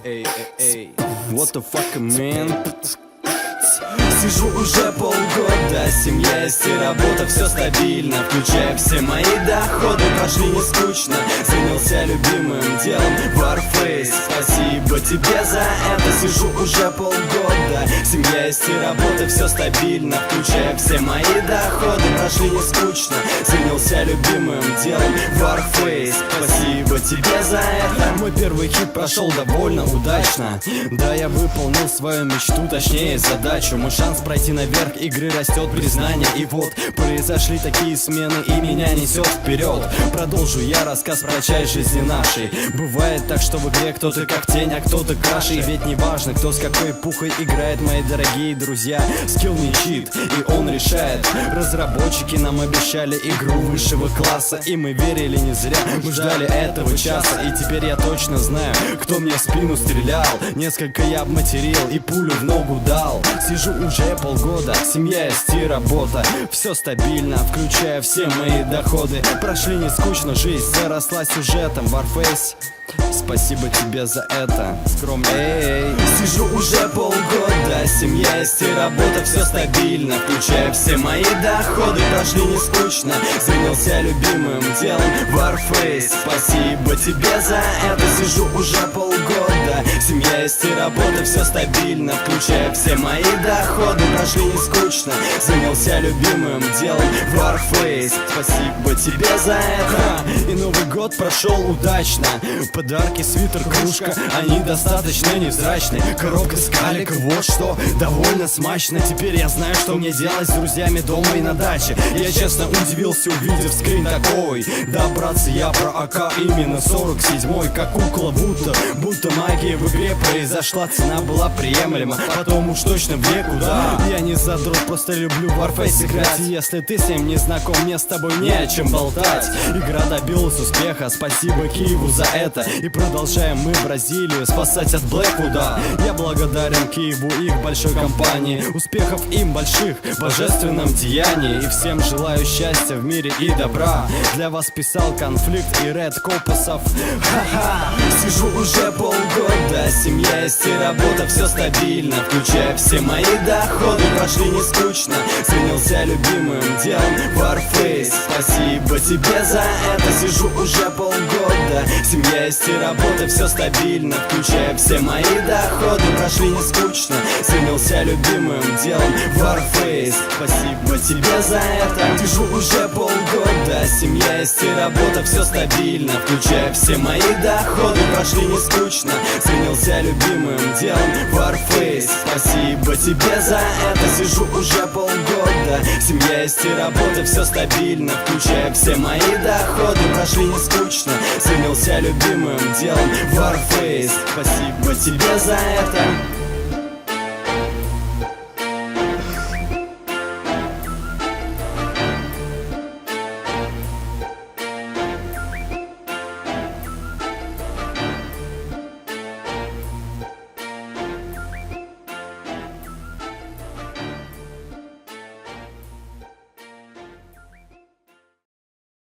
эй. What the fuck, man? Сижу уже полгода, семья есть и работа, все стабильно, включая все мои доходы. Прошли не скучно, занялся любимым делом Warface. Спасибо тебе за это, сижу уже полгода, семья есть и работа, все стабильно, включая все мои доходы. Прошли не скучно, занялся любимым делом Warface. Спасибо тебе за это. Мой первый хит прошел довольно удачно. Да, я выполнил свою мечту, точнее задачу. Мой шанс пройти наверх игры растет, признание. И вот произошли такие смены, и меня несет вперед. Продолжу я рассказ про часть жизни нашей. Бывает так, что в игре кто-то как тень, а кто-то краше. И ведь не важно, кто с какой пухой играет, мои дорогие друзья. Скилл не чит, и он решает. Разработчики нам обещали игру высшего класса, и мы верили не зря, мы ждали этого часа. И теперь я точно знаю, кто мне в спину стрелял. Несколько я обматерил и пулю в ногу дал. Сижу уже полгода, семья есть и работа, все стабильно, включая все мои доходы. Прошли не скучно, жизнь заросла сюжетом. Warface, спасибо тебе за это. Скромно. Сижу уже полгода, семья есть и работа, все стабильно, включая все мои доходы. Прошли не скучно, занялся любимым делом Warface. Спасибо тебе за это. Сижу уже полгода, семья есть и работа, все стабильно, включая все мои доходы. Прошли не скучно, занялся любимым делом Warface. Спасибо тебе за это. И Новый год прошел удачно. Подарки, свитер, кружка, они достаточно невзрачны. Коробка с калик, вот что, довольно смачно. Теперь я знаю, что мне делать с друзьями дома и на даче. Я честно удивился, увидев скрин такой. Да, братцы, я про АК, именно 47-й. Как кукла, будто магия в игре произошла. Цена была приемлема, потом уж точно в никуда. Я не задрот, просто люблю Warface играть. И если ты с ним не знаком, мне с тобой не о чем болтать. Игра добилась успеха, спасибо Киеву за это. И продолжаем мы Бразилию спасать от Блэквуда. Я благодарен Киеву и их большой компании. Успехов им больших в божественном деянии. И всем желаю счастья в мире и добра. Для вас писал Конфликт и Ред Копасов. Ха-ха. Сижу уже полгода, семья есть и работа, все стабильно, включая все мои доходы. Прошли не скучно, занялся любимым делом Warface. Спасибо тебе за это. Сижу уже полгода, семья есть и работа, все стабильно, включая все мои доходы. Прошли не скучно, занялся любимым делом Warface. Спасибо тебе за это. Сижу уже полгода, семья есть и работа, все стабильно, включая все мои доходы. Прошли не скучно, занялся любимым делом Warface. Спасибо тебе за это. Сижу уже полгода, семья есть и работа, все стабильно, включая все мои доходы. Прошли не скучно, занялся любимым делом Warface. Спасибо тебе за это.